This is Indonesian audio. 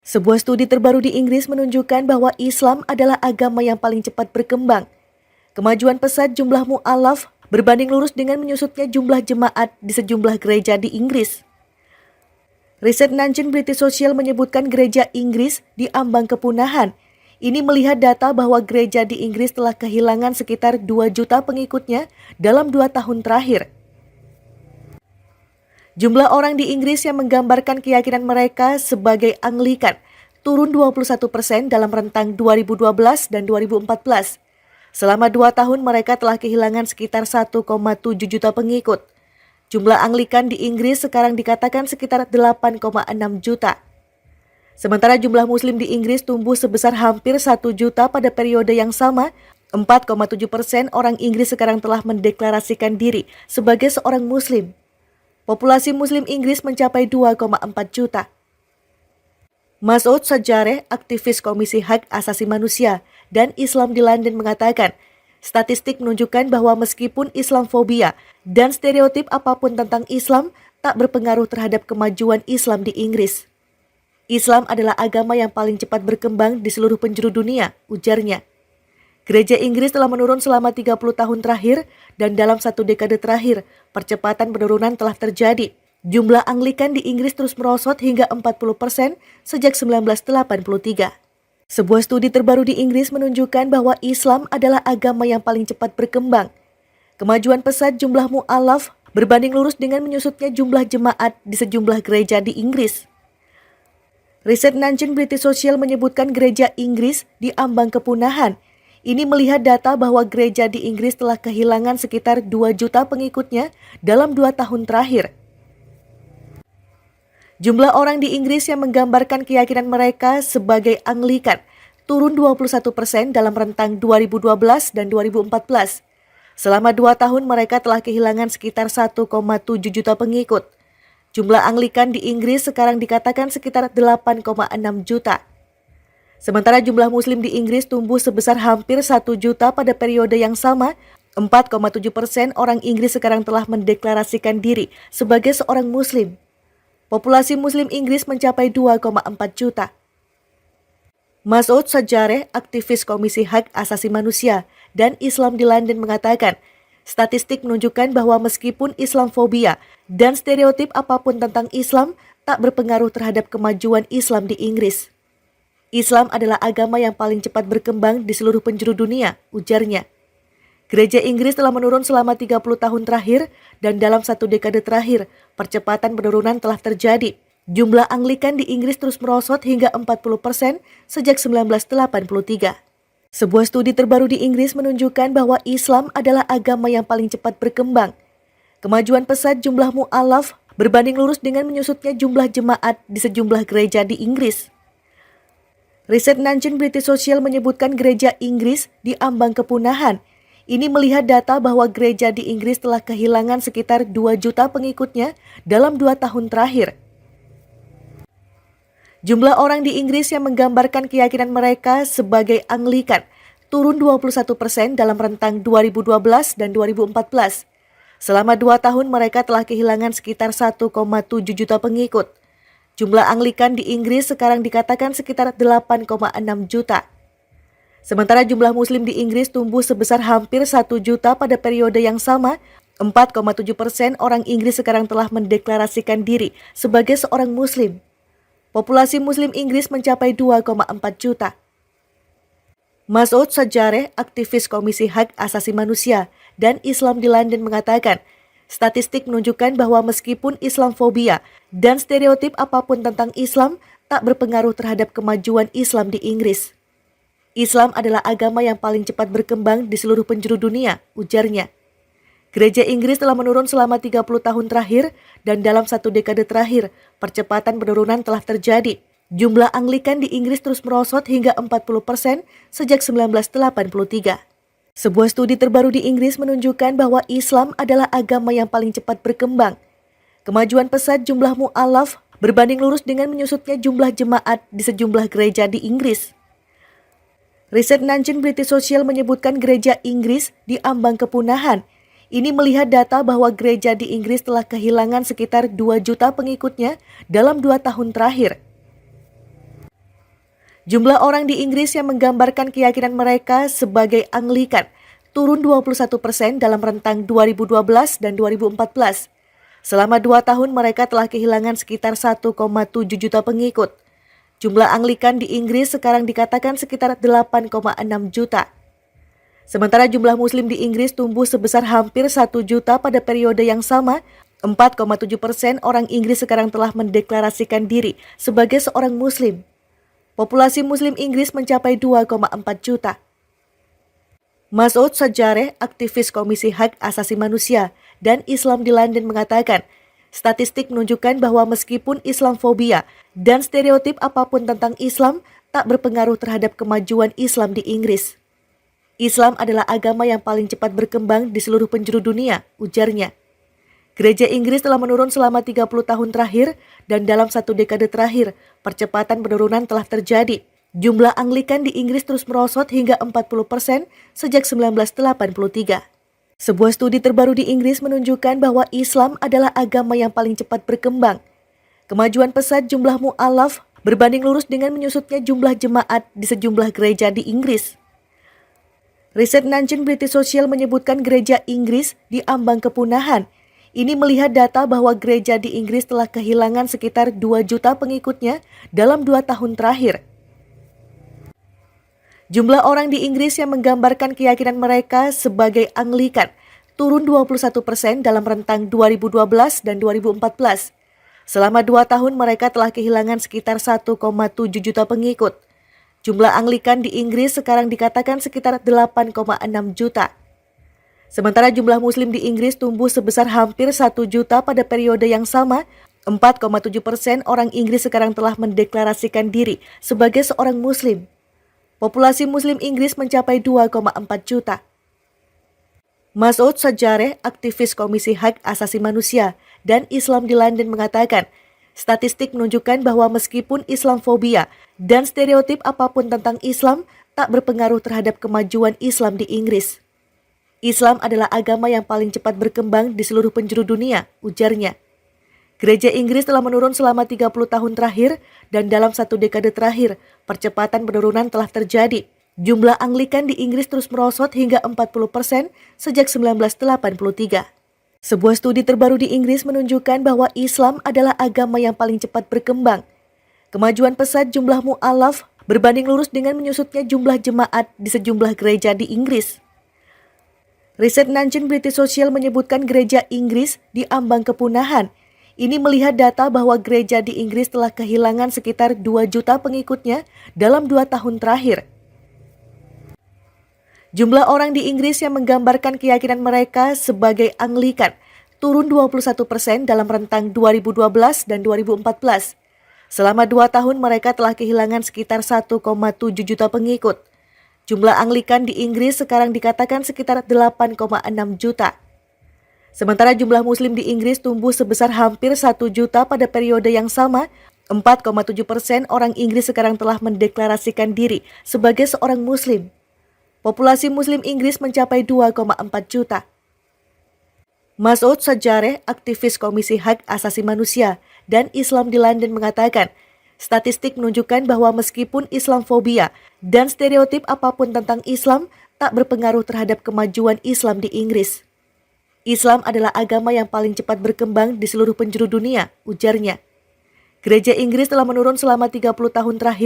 Sebuah studi terbaru di Inggris menunjukkan bahwa Islam adalah agama yang paling cepat berkembang. Kemajuan pesat jumlah mu'alaf berbanding lurus dengan menyusutnya jumlah jemaat di sejumlah gereja di Inggris. Riset Nanjing British Social menyebutkan gereja Inggris diambang kepunahan. Ini melihat data bahwa gereja di Inggris telah kehilangan sekitar 2 juta pengikutnya dalam 2 tahun terakhir. Jumlah orang di Inggris yang menggambarkan keyakinan mereka sebagai Anglikan turun 21% dalam rentang 2012 dan 2014. Selama 2 tahun mereka telah kehilangan sekitar 1,7 juta pengikut. Jumlah Anglikan di Inggris sekarang dikatakan sekitar 8,6 juta. Sementara jumlah Muslim di Inggris tumbuh sebesar hampir 1 juta pada periode yang sama. 4,7% orang Inggris sekarang telah mendeklarasikan diri sebagai seorang Muslim. Populasi Muslim Inggris mencapai 2,4 juta. Masoud Sajareh, aktivis Komisi Hak Asasi Manusia dan Islam di London mengatakan, statistik menunjukkan bahwa meskipun Islamfobia dan stereotip apapun tentang Islam tak berpengaruh terhadap kemajuan Islam di Inggris. Islam adalah agama yang paling cepat berkembang di seluruh penjuru dunia, ujarnya. Gereja Inggris telah menurun selama 30 tahun terakhir dan dalam 1 dekade terakhir, percepatan penurunan telah terjadi. Jumlah Anglikan di Inggris terus merosot hingga 40% sejak 1983. Sebuah studi terbaru di Inggris menunjukkan bahwa Islam adalah agama yang paling cepat berkembang. Kemajuan pesat jumlah mu'alaf berbanding lurus dengan menyusutnya jumlah jemaat di sejumlah gereja di Inggris. Riset Nanjing British Social menyebutkan gereja Inggris diambang kepunahan. Ini melihat data bahwa gereja di Inggris telah kehilangan sekitar 2 juta pengikutnya dalam 2 tahun terakhir. Jumlah orang di Inggris yang menggambarkan keyakinan mereka sebagai Anglikan turun 21% dalam rentang 2012 dan 2014. Selama 2 tahun mereka telah kehilangan sekitar 1,7 juta pengikut. Jumlah Anglikan di Inggris sekarang dikatakan sekitar 8,6 juta. Sementara jumlah Muslim di Inggris tumbuh sebesar hampir 1 juta pada periode yang sama. 4,7% orang Inggris sekarang telah mendeklarasikan diri sebagai seorang Muslim. Populasi Muslim Inggris mencapai 2,4 juta. Masoud Sajareh, aktivis Komisi Hak Asasi Manusia dan Islam di London mengatakan, statistik menunjukkan bahwa meskipun Islamfobia dan stereotip apapun tentang Islam tak berpengaruh terhadap kemajuan Islam di Inggris. Islam adalah agama yang paling cepat berkembang di seluruh penjuru dunia, ujarnya. Gereja Inggris telah menurun selama 30 tahun terakhir dan dalam 1 dekade terakhir, percepatan penurunan telah terjadi. Jumlah Anglikan di Inggris terus merosot hingga 40% sejak 1983. Sebuah studi terbaru di Inggris menunjukkan bahwa Islam adalah agama yang paling cepat berkembang. Kemajuan pesat jumlah mu'alaf berbanding lurus dengan menyusutnya jumlah jemaat di sejumlah gereja di Inggris. Riset Nanjing British Social menyebutkan gereja Inggris diambang kepunahan. Ini melihat data bahwa gereja di Inggris telah kehilangan sekitar 2 juta pengikutnya dalam 2 tahun terakhir. Jumlah orang di Inggris yang menggambarkan keyakinan mereka sebagai Anglikan turun 21% dalam rentang 2012 dan 2014. Selama 2 tahun mereka telah kehilangan sekitar 1,7 juta pengikut. Jumlah Anglikan di Inggris sekarang dikatakan sekitar 8,6 juta. Sementara jumlah Muslim di Inggris tumbuh sebesar hampir 1 juta pada periode yang sama. 4,7% orang Inggris sekarang telah mendeklarasikan diri sebagai seorang Muslim. Populasi Muslim Inggris mencapai 2,4 juta. Masoud Sajareh, aktivis Komisi Hak Asasi Manusia dan Islam di London mengatakan, statistik menunjukkan bahwa meskipun Islamfobia dan stereotip apapun tentang Islam tak berpengaruh terhadap kemajuan Islam di Inggris. Islam adalah agama yang paling cepat berkembang di seluruh penjuru dunia, ujarnya. Gereja Inggris telah menurun selama 30 tahun terakhir dan dalam 1 dekade terakhir, percepatan penurunan telah terjadi. Jumlah Anglikan di Inggris terus merosot hingga 40% sejak 1983. Sebuah studi terbaru di Inggris menunjukkan bahwa Islam adalah agama yang paling cepat berkembang. Kemajuan pesat jumlah mu'alaf berbanding lurus dengan menyusutnya jumlah jemaat di sejumlah gereja di Inggris. Riset Nanjing British Social menyebutkan gereja Inggris diambang kepunahan. Ini melihat data bahwa gereja di Inggris telah kehilangan sekitar 2 juta pengikutnya dalam 2 tahun terakhir. Jumlah orang di Inggris yang menggambarkan keyakinan mereka sebagai Anglikan turun 21% dalam rentang 2012 dan 2014. Selama 2 tahun mereka telah kehilangan sekitar 1,7 juta pengikut. Jumlah Anglikan di Inggris sekarang dikatakan sekitar 8,6 juta. Sementara jumlah Muslim di Inggris tumbuh sebesar hampir 1 juta pada periode yang sama. 4,7% orang Inggris sekarang telah mendeklarasikan diri sebagai seorang Muslim. Populasi Muslim Inggris mencapai 2,4 juta. Masoud Sajareh, aktivis Komisi Hak Asasi Manusia dan Islam di London mengatakan, statistik menunjukkan bahwa meskipun Islamfobia dan stereotip apapun tentang Islam tak berpengaruh terhadap kemajuan Islam di Inggris. Islam adalah agama yang paling cepat berkembang di seluruh penjuru dunia, ujarnya. Gereja Inggris telah menurun selama 30 tahun terakhir dan dalam 1 dekade terakhir, percepatan penurunan telah terjadi. Jumlah Anglikan di Inggris terus merosot hingga 40% sejak 1983. Sebuah studi terbaru di Inggris menunjukkan bahwa Islam adalah agama yang paling cepat berkembang. Kemajuan pesat jumlah mu'alaf berbanding lurus dengan menyusutnya jumlah jemaat di sejumlah gereja di Inggris. Riset Nanjing British Social menyebutkan gereja Inggris diambang kepunahan. Ini melihat data bahwa gereja di Inggris telah kehilangan sekitar 2 juta pengikutnya dalam 2 tahun terakhir. Jumlah orang di Inggris yang menggambarkan keyakinan mereka sebagai Anglikan turun 21% dalam rentang 2012 dan 2014. Selama 2 tahun mereka telah kehilangan sekitar 1,7 juta pengikut. Jumlah Anglikan di Inggris sekarang dikatakan sekitar 8,6 juta. Sementara jumlah Muslim di Inggris tumbuh sebesar hampir 1 juta pada periode yang sama. 4,7% orang Inggris sekarang telah mendeklarasikan diri sebagai seorang Muslim. Populasi Muslim Inggris mencapai 2,4 juta. Masoud Sajareh, aktivis Komisi Hak Asasi Manusia dan Islam di London mengatakan, statistik menunjukkan bahwa meskipun Islamfobia dan stereotip apapun tentang Islam tak berpengaruh terhadap kemajuan Islam di Inggris. Islam adalah agama yang paling cepat berkembang di seluruh penjuru dunia, ujarnya. Gereja Inggris telah menurun selama 30 tahun terakhir dan dalam 1 dekade terakhir, percepatan penurunan telah terjadi. Jumlah Anglikan di Inggris terus merosot hingga 40% sejak 1983. Sebuah studi terbaru di Inggris menunjukkan bahwa Islam adalah agama yang paling cepat berkembang. Kemajuan pesat jumlah mu'alaf berbanding lurus dengan menyusutnya jumlah jemaat di sejumlah gereja di Inggris. Riset Nanjing British Social menyebutkan gereja Inggris diambang kepunahan. Ini melihat data bahwa gereja di Inggris telah kehilangan sekitar 2 juta pengikutnya dalam 2 tahun terakhir. Jumlah orang di Inggris yang menggambarkan keyakinan mereka sebagai Anglikan turun 21% dalam rentang 2012 dan 2014. Selama 2 tahun mereka telah kehilangan sekitar 1,7 juta pengikut. Jumlah Anglikan di Inggris sekarang dikatakan sekitar 8,6 juta. Sementara jumlah Muslim di Inggris tumbuh sebesar hampir 1 juta pada periode yang sama. 4,7% orang Inggris sekarang telah mendeklarasikan diri sebagai seorang Muslim. Populasi Muslim Inggris mencapai 2,4 juta. Masoud Sajareh, aktivis Komisi Hak Asasi Manusia dan Islam di London mengatakan, statistik menunjukkan bahwa meskipun Islamfobia dan stereotip apapun tentang Islam tak berpengaruh terhadap kemajuan Islam di Inggris. Islam adalah agama yang paling cepat berkembang di seluruh penjuru dunia, ujarnya. Gereja Inggris telah menurun selama 30 tahun terakhir